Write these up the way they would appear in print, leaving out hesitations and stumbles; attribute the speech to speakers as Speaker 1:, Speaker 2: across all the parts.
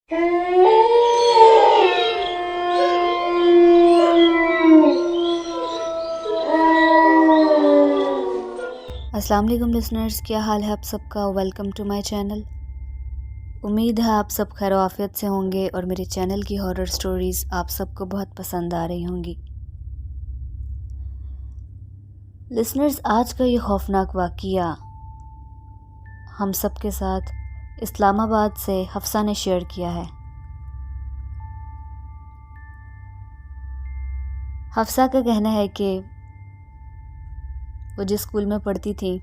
Speaker 1: अस्सलाम वालेकुम लिसनर्स, क्या हाल है आप सबका। Welcome to my channel. उम्मीद है आप सब खैर आफियत से होंगे और मेरे चैनल की हॉरर स्टोरीज़ आप सबको बहुत पसंद आ रही होंगी। लिसनर्स, आज का ये खौफनाक वाक़या हम सब के साथ इस्लामाबाद से हफ्सा ने शेयर किया है। हफ्सा का कहना है कि वो जिस स्कूल में पढ़ती थी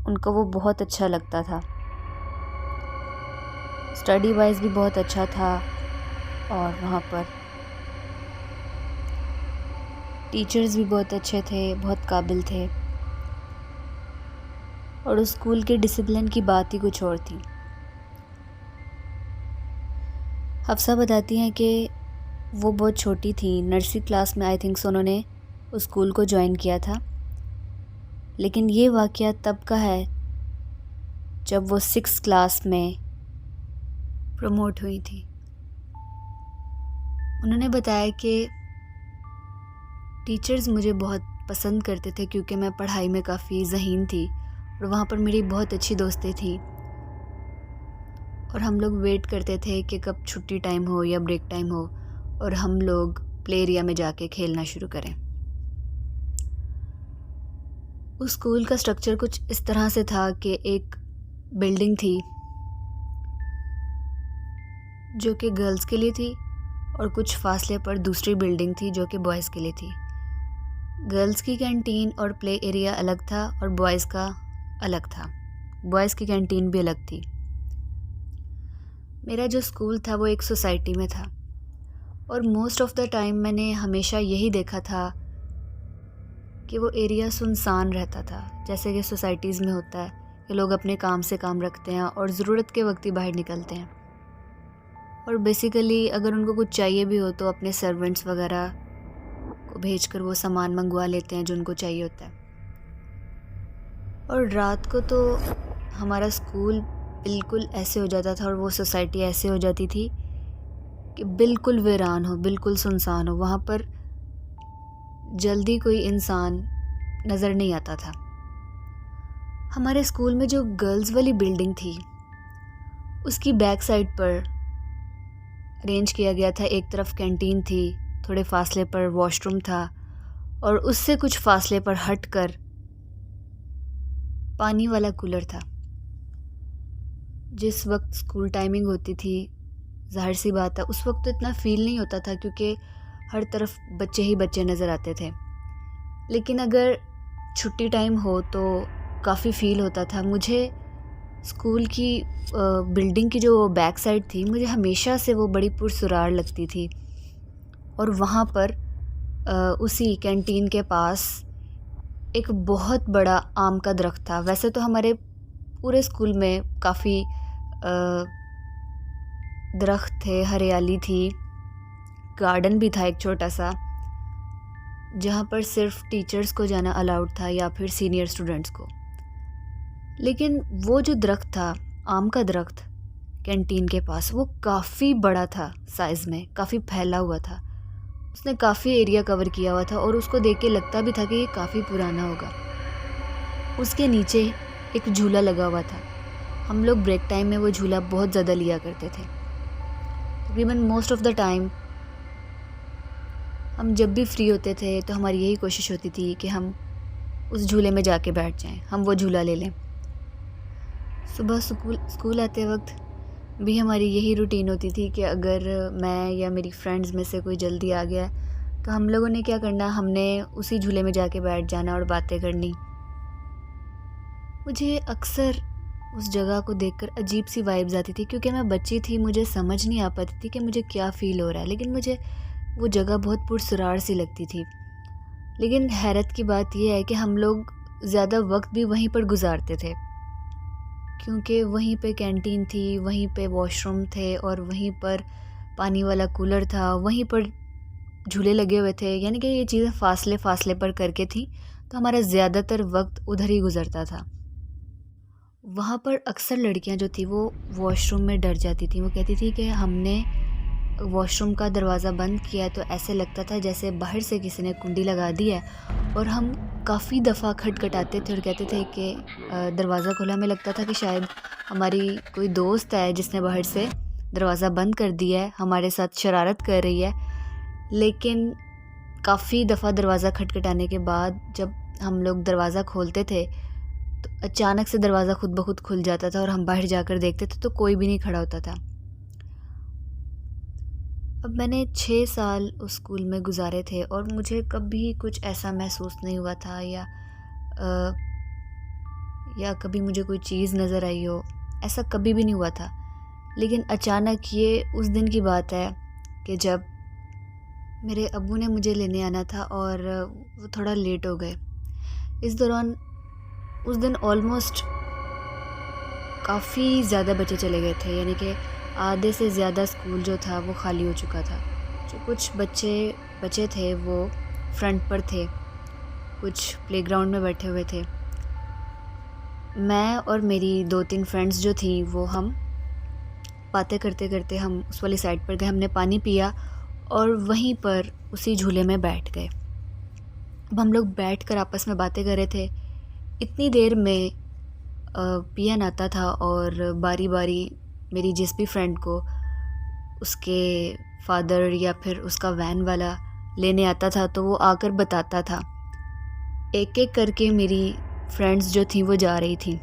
Speaker 1: उनको वो बहुत अच्छा लगता था। स्टडी वाइज भी बहुत अच्छा था और वहाँ पर टीचर्स भी बहुत अच्छे थे, बहुत काबिल थे और उस स्कूल के डिसिप्लिन की बात ही कुछ और थी। हफ्सा बताती हैं कि वो बहुत छोटी थी, नर्सरी क्लास में आई थिंक सो उन्होंने उस स्कूल को ज्वाइन किया था। लेकिन ये वाक़या तब का है जब वो 6th क्लास में प्रमोट हुई थी। उन्होंने बताया कि टीचर्स मुझे बहुत पसंद करते थे क्योंकि मैं पढ़ाई में काफ़ी ज़हीन थी और वहाँ पर मेरी बहुत अच्छी दोस्तें थी और हम लोग वेट करते थे कि कब छुट्टी टाइम हो या ब्रेक टाइम हो और हम लोग प्ले एरिया में जाके खेलना शुरू करें। उस स्कूल का स्ट्रक्चर कुछ इस तरह से था कि एक बिल्डिंग थी जो कि गर्ल्स के लिए थी और कुछ फासले पर दूसरी बिल्डिंग थी जो कि बॉयज़ के लिए थी। गर्ल्स की कैंटीन और प्ले एरिया अलग था और बॉयज़ का अलग था। बॉयज़ की कैंटीन भी अलग थी। मेरा जो स्कूल था वो एक सोसाइटी में था और मोस्ट ऑफ़ द टाइम मैंने हमेशा यही देखा था कि वो एरिया सुनसान रहता था। जैसे कि सोसाइटीज़ में होता है कि लोग अपने काम से काम रखते हैं और ज़रूरत के वक्त ही बाहर निकलते हैं और बेसिकली अगर उनको कुछ चाहिए भी हो तो अपने सर्वेंट्स वगैरह को भेजकर वो सामान मंगवा लेते हैं जो उनको चाहिए होता है। और रात को तो हमारा स्कूल बिल्कुल ऐसे हो जाता था और वो सोसाइटी ऐसे हो जाती थी कि बिल्कुल वीरान हो, बिल्कुल सुनसान हो। वहाँ पर जल्दी कोई इंसान नज़र नहीं आता था। हमारे स्कूल में जो गर्ल्स वाली बिल्डिंग थी उसकी बैक साइड पर अरेंज किया गया था। एक तरफ कैंटीन थी, थोड़े फासले पर वॉशरूम था और उससे कुछ फासले पर हटकर पानी वाला कूलर था। जिस वक्त स्कूल टाइमिंग होती थी, ज़ाहिर सी बात है उस वक्त तो इतना फ़ील नहीं होता था क्योंकि हर तरफ बच्चे ही बच्चे नज़र आते थे। लेकिन अगर छुट्टी टाइम हो तो काफ़ी फ़ील होता था। मुझे स्कूल की बिल्डिंग की जो बैक साइड थी मुझे हमेशा से वो बड़ी पुरसुरार लगती थी और वहाँ पर उसी कैंटीन के पास एक बहुत बड़ा आम का दरख्त था। वैसे तो हमारे पूरे स्कूल में काफ़ी दरख्त थे, हरियाली थी, गार्डन भी था एक छोटा सा जहाँ पर सिर्फ टीचर्स को जाना अलाउड था या फिर सीनियर स्टूडेंट्स को। लेकिन वो जो दरख्त था, आम का दरख्त कैंटीन के पास, वो काफ़ी बड़ा था साइज़ में, काफ़ी फैला हुआ था। उसने काफ़ी एरिया कवर किया हुआ था और उसको देख के लगता भी था कि ये काफ़ी पुराना होगा। उसके नीचे एक झूला लगा हुआ था। हम लोग ब्रेक टाइम में वो झूला बहुत ज़्यादा लिया करते थे। तकरीबन मोस्ट ऑफ़ द टाइम हम जब भी फ्री होते थे तो हमारी यही कोशिश होती थी कि हम उस झूले में जाके बैठ जाएं, हम वो झूला ले लें। सुबह स्कूल आते वक्त भी हमारी यही रूटीन होती थी कि अगर मैं या मेरी फ्रेंड्स में से कोई जल्दी आ गया तो हम लोगों ने क्या करना, हमने उसी झूले में जाके बैठ जाना और बातें करनी। मुझे अक्सर उस जगह को देखकर अजीब सी वाइब्स आती थी क्योंकि मैं बच्ची थी, मुझे समझ नहीं आ पाती थी कि मुझे क्या फ़ील हो रहा है, लेकिन मुझे वो जगह बहुत पुरसरार सी लगती थी। लेकिन हैरत की बात यह है कि हम लोग ज़्यादा वक्त भी वहीं पर गुजारते थे क्योंकि वहीं पे कैंटीन थी, वहीं पे वॉशरूम थे और वहीं पर पानी वाला कूलर था, वहीं पर झूले लगे हुए थे। यानी कि ये चीज़ें फ़ासले फ़ासले पर करके थी तो हमारा ज़्यादातर वक्त उधर ही गुज़रता था। वहाँ पर अक्सर लड़कियाँ जो थी वो वॉशरूम में डर जाती थी। वो कहती थी कि हमने वॉशरूम का दरवाज़ा बंद किया है तो ऐसे लगता था जैसे बाहर से किसी ने कुंडी लगा दी है। और हम काफ़ी दफ़ा खटखटाते थे और कहते थे कि दरवाज़ा खोला। हमें लगता था कि शायद हमारी कोई दोस्त है जिसने बाहर से दरवाज़ा बंद कर दिया है, हमारे साथ शरारत कर रही है। लेकिन काफ़ी दफ़ा दरवाज़ा खटखटाने के बाद जब हम लोग दरवाज़ा खोलते थे तो अचानक से दरवाज़ा खुद ब खुद खुल जाता था और हम बाहर जाकर देखते थे तो कोई भी नहीं खड़ा होता था। अब मैंने 6 साल उस स्कूल में गुज़ारे थे और मुझे कभी कुछ ऐसा महसूस नहीं हुआ था अ, या कभी मुझे कोई चीज़ नज़र आई हो, ऐसा कभी भी नहीं हुआ था। लेकिन अचानक ये उस दिन की बात है कि जब मेरे अब्बू ने मुझे लेने आना था और वो थोड़ा लेट हो गए। इस दौरान उस दिन ऑलमोस्ट काफ़ी ज़्यादा बच्चे चले गए थे, यानी कि आधे से ज़्यादा स्कूल जो था वो खाली हो चुका था। जो कुछ बच्चे बचे थे वो फ्रंट पर थे, कुछ प्लेग्राउंड में बैठे हुए थे। मैं और मेरी 2-3 फ्रेंड्स जो थी वो हम बातें करते करते हम उस वाली साइड पर गए। हमने पानी पिया और वहीं पर उसी झूले में बैठ गए। अब हम लोग बैठ कर आपस में बातें कर रहे थे। इतनी देर में पियन आता था और बारी बारी मेरी जिस भी फ्रेंड को उसके फादर या फिर उसका वैन वाला लेने आता था तो वो आकर बताता था। एक एक करके मेरी फ्रेंड्स जो थी वो जा रही थी।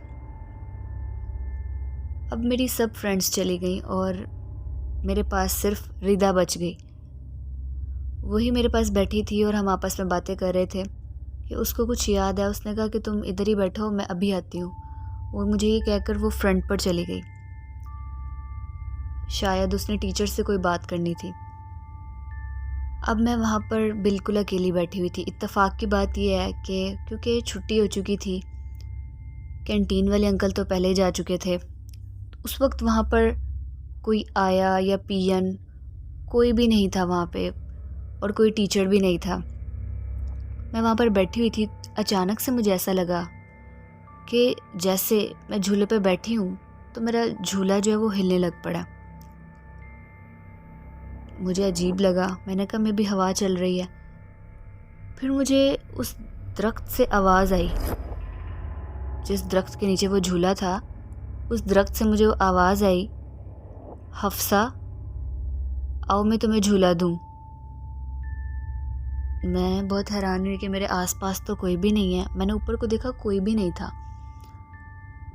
Speaker 1: अब मेरी सब फ्रेंड्स चली गई और मेरे पास सिर्फ रिदा बच गई। वही मेरे पास बैठी थी और हम आपस में बातें कर रहे थे कि उसको कुछ याद है। उसने कहा कि तुम इधर ही बैठो, मैं अभी आती हूँ। और मुझे ये कहकर वो फ्रंट पर चली गई। शायद उसने टीचर से कोई बात करनी थी। अब मैं वहाँ पर बिल्कुल अकेली बैठी हुई थी। इत्तेफाक की बात यह है कि क्योंकि छुट्टी हो चुकी थी, कैंटीन वाले अंकल तो पहले ही जा चुके थे। उस वक्त वहाँ पर कोई आया या पियन कोई भी नहीं था वहाँ पे और कोई टीचर भी नहीं था। मैं वहाँ पर बैठी हुई थी। अचानक से मुझे ऐसा लगा कि जैसे मैं झूले पे बैठी हूँ तो मेरा झूला जो है वो हिलने लग पड़ा। मुझे अजीब लगा। मैंने कहा मे भी हवा चल रही है। फिर मुझे उस दरख्त से आवाज़ आई। जिस दरख्त के नीचे वो झूला था उस दरख्त से मुझे आवाज़ आई, हफ्सा आओ मैं तुम्हें झूला दूँ। मैं बहुत हैरान हुई कि मेरे आसपास तो कोई भी नहीं है। मैंने ऊपर को देखा, कोई भी नहीं था।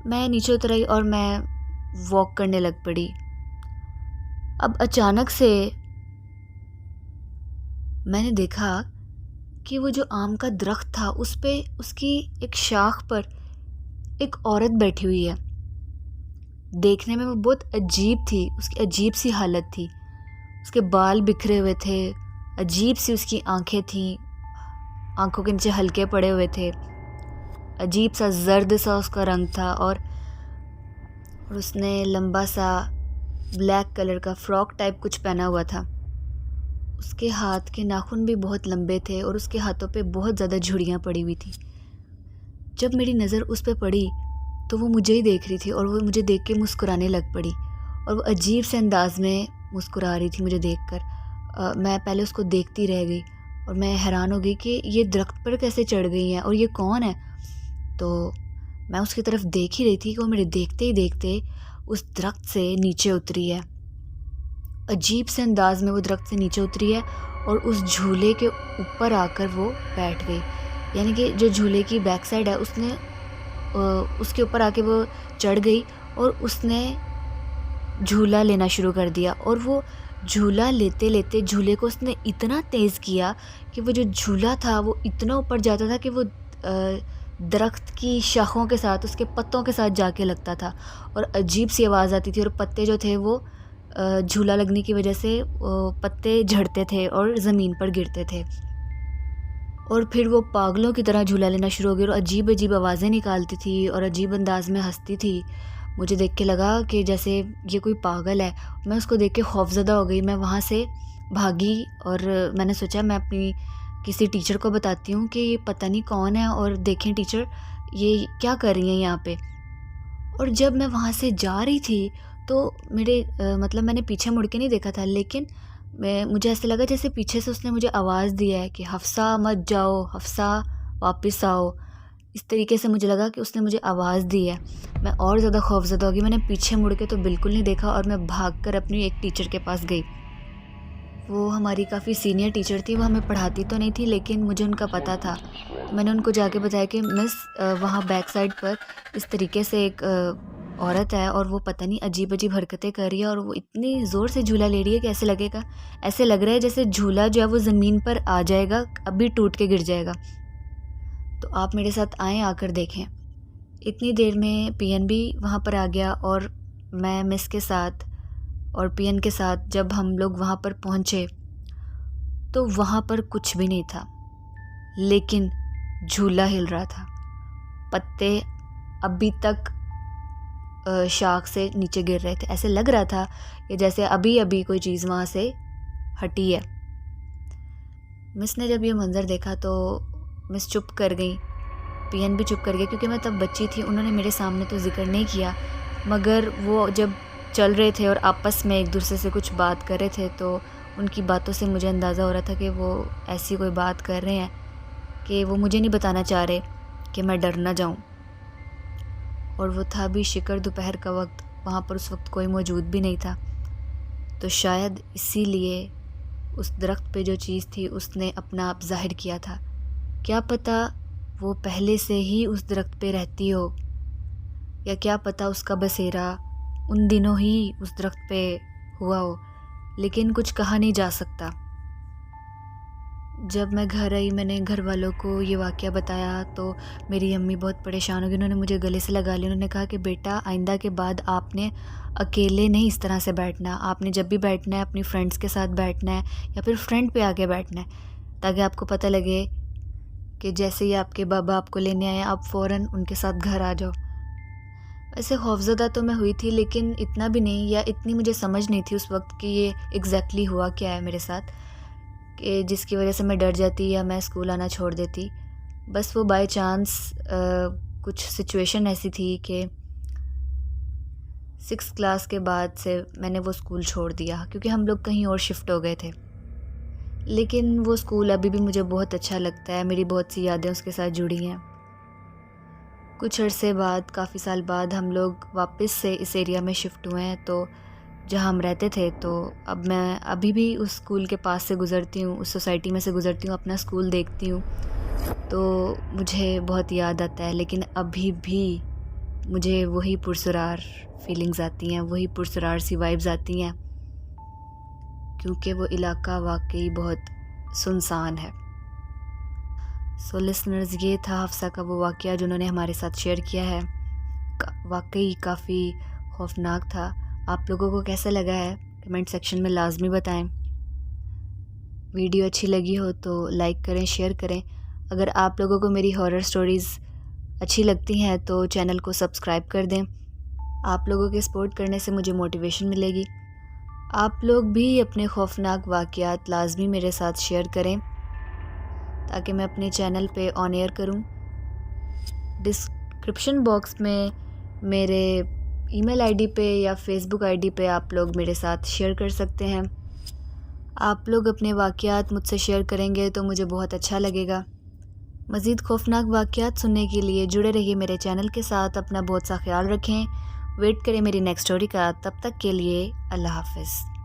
Speaker 1: मैं नीचे उतर आई और मैं वॉक करने लग पड़ी। अब अचानक से मैंने देखा कि वो जो आम का दरख्त था उस पे उसकी एक शाख पर एक औरत बैठी हुई है। देखने में वो बहुत अजीब थी। उसकी अजीब सी हालत थी। उसके बाल बिखरे हुए थे, अजीब सी उसकी आंखें थीं, आंखों के नीचे हल्के पड़े हुए थे, अजीब सा जर्द सा उसका रंग था और उसने लंबा सा ब्लैक कलर का फ्रॉक टाइप कुछ पहना हुआ था। उसके हाथ के नाखून भी बहुत लंबे थे और उसके हाथों पे बहुत ज़्यादा झुर्रियाँ पड़ी हुई थी। जब मेरी नज़र उस पे पड़ी तो वो मुझे ही देख रही थी और वो मुझे देख के मुस्कुराने लग पड़ी और वो अजीब से अंदाज में मुस्कुरा रही थी मुझे देखकर। मैं पहले उसको देखती रह गई और मैं हैरान हो गई कि ये दरख्त पर कैसे चढ़ गई है और ये कौन है। तो मैं उसकी तरफ देख ही रही थी कि वो मेरे देखते ही देखते उस दरख्त से नीचे उतरी है। अजीब से अंदाज में वो दरख्त से नीचे उतरी है और उस झूले के ऊपर आकर वो बैठ गई। यानी कि जो झूले की बैक साइड है उसके ऊपर आके वो चढ़ गई और उसने झूला लेना शुरू कर दिया। और वो झूला लेते लेते झूले को उसने इतना तेज़ किया कि वो जो झूला था वो इतना ऊपर जाता था कि वो दरख्त की शाखों के साथ, उसके पत्तों के साथ जाके लगता था और अजीब सी आवाज़ आती थी और पत्ते जो थे वो झूला लगने की वजह से पत्ते झड़ते थे और ज़मीन पर गिरते थे। और फिर वो पागलों की तरह झूला लेना शुरू हो गई और अजीब अजीब आवाज़ें निकालती थी और अजीब अंदाज में हंसती थी। मुझे देख के लगा कि जैसे ये कोई पागल है। मैं उसको देख के खौफज़दा हो गई। मैं वहाँ से भागी और मैंने सोचा मैं अपनी किसी टीचर को बताती हूँ कि ये पता नहीं कौन है और देखें टीचर ये क्या कर रही हैं यहाँ पे। और जब मैं वहाँ से जा रही थी तो मतलब मैंने पीछे मुड़ के नहीं देखा था, लेकिन मुझे ऐसा लगा जैसे पीछे से उसने मुझे आवाज़ दी है कि हफ्सा मत जाओ, हफ्सा वापस आओ। इस तरीके से मुझे लगा कि उसने मुझे आवाज़ दी है। मैं और ज़्यादा खौफज़दा हो गई। मैंने पीछे मुड़ के तो बिल्कुल नहीं देखा और मैं भागकर अपनी एक टीचर के पास गई। वो हमारी काफ़ी सीनियर टीचर थी। वो हमें पढ़ाती तो नहीं थी, लेकिन मुझे उनका पता था। तो मैंने उनको जाके बताया कि मिस, वहाँ बैक साइड पर इस तरीके से एक औरत है और वो पता नहीं अजीब-अजीब हरकतें कर रही है और वो इतनी ज़ोर से झूला ले रही है कि ऐसे लग रहा है जैसे झूला जो है वो ज़मीन पर आ जाएगा, अभी टूट के गिर जाएगा। तो आप मेरे साथ आएँ, आकर देखें। इतनी देर में पीएन भी वहाँ पर आ गया और मैं मिस के साथ और पीएन के साथ जब हम लोग वहाँ पर पहुँचे तो वहाँ पर कुछ भी नहीं था, लेकिन झूला हिल रहा था। पत्ते अभी तक शाख से नीचे गिर रहे थे। ऐसे लग रहा था कि जैसे अभी-अभी कोई चीज़ वहाँ से हटी है। मिस ने जब ये मंज़र देखा तो मिस चुप कर गई। पीएन भी चुप कर गया क्योंकि मैं तब बच्ची थी। उन्होंने मेरे सामने तो ज़िक्र नहीं किया, मगर वो जब चल रहे थे और आपस में एक दूसरे से कुछ बात कर रहे थे तो उनकी बातों से मुझे अंदाज़ा हो रहा था कि वो ऐसी कोई बात कर रहे हैं कि वो मुझे नहीं बताना चाह रहे कि मैं डर ना जाऊँ। और वो था भी शिकर दोपहर का वक्त, वहाँ पर उस वक्त कोई मौजूद भी नहीं था। तो शायद इसीलिए उस दरख्त पे जो चीज़ थी उसने अपना आप ज़ाहिर किया था। क्या पता वो पहले से ही उस दरख्त पे रहती हो, या क्या पता उसका बसेरा उन दिनों ही उस दरख्त पे हुआ हो, लेकिन कुछ कहा नहीं जा सकता। जब मैं घर आई, मैंने घर वालों को ये वाक़या बताया तो मेरी अम्मी बहुत परेशान हो गई। उन्होंने मुझे गले से लगा लिया। उन्होंने कहा कि बेटा, आइंदा के बाद आपने अकेले नहीं इस तरह से बैठना। आपने जब भी बैठना है अपनी फ्रेंड्स के साथ बैठना है या फिर फ्रंट पे आके बैठना है, ताकि आपको पता लगे कि जैसे ही आपके बाबा आपको लेने आए आप फ़ौरन उनके साथ घर आ जाओ। वैसे खौफज़दा तो मैं हुई थी, लेकिन इतना भी नहीं, या इतनी मुझे समझ नहीं थी उस वक्त कि ये एग्जैक्टली हुआ क्या है मेरे साथ, कि जिसकी वजह से मैं डर जाती या मैं स्कूल आना छोड़ देती। बस वो बाय चांस कुछ सिचुएशन ऐसी थी कि 6th क्लास के बाद से मैंने वो स्कूल छोड़ दिया क्योंकि हम लोग कहीं और शिफ्ट हो गए थे। लेकिन वो स्कूल अभी भी मुझे बहुत अच्छा लगता है। मेरी बहुत सी यादें उसके साथ जुड़ी हैं। कुछ अरसे बाद, काफ़ी साल बाद हम लोग वापस से इस एरिया में शिफ्ट हुए हैं, तो जहाँ हम रहते थे, तो अब मैं अभी भी उस स्कूल के पास से गुज़रती हूँ, उस सोसाइटी में से गुज़रती हूँ, अपना स्कूल देखती हूँ तो मुझे बहुत याद आता है। लेकिन अभी भी मुझे वही पुरसरार फीलिंग्स आती हैं, वही पुरसरार सी वाइब्स आती हैं, क्योंकि वो इलाका वाकई बहुत सुनसान है। सो लिसनर्स, ये था हफ्सा का वो वाक़या जो उन्होंने हमारे साथ शेयर किया है। वाकई काफ़ी खौफनाक था। आप लोगों को कैसा लगा है कमेंट सेक्शन में लाजमी बताएं। वीडियो अच्छी लगी हो तो लाइक करें, शेयर करें। अगर आप लोगों को मेरी हॉरर स्टोरीज़ अच्छी लगती हैं तो चैनल को सब्सक्राइब कर दें। आप लोगों के सपोर्ट करने से मुझे मोटिवेशन मिलेगी। आप लोग भी अपने खौफनाक वाक़यात लाजमी मेरे साथ शेयर करें ताकि मैं अपने चैनल पे ऑन एयर करूं। डिस्क्रिप्शन बॉक्स में मेरे ईमेल आईडी पे या फेसबुक आईडी पे आप लोग मेरे साथ शेयर कर सकते हैं। आप लोग अपने वाक़यात मुझसे शेयर करेंगे तो मुझे बहुत अच्छा लगेगा। मज़ीद खौफनाक वाक़यात सुनने के लिए जुड़े रहिए मेरे चैनल के साथ। अपना बहुत सा ख्याल रखें। वेट करें मेरी नेक्स्ट स्टोरी का। तब तक के लिए अल्लाह हाफ़िज़।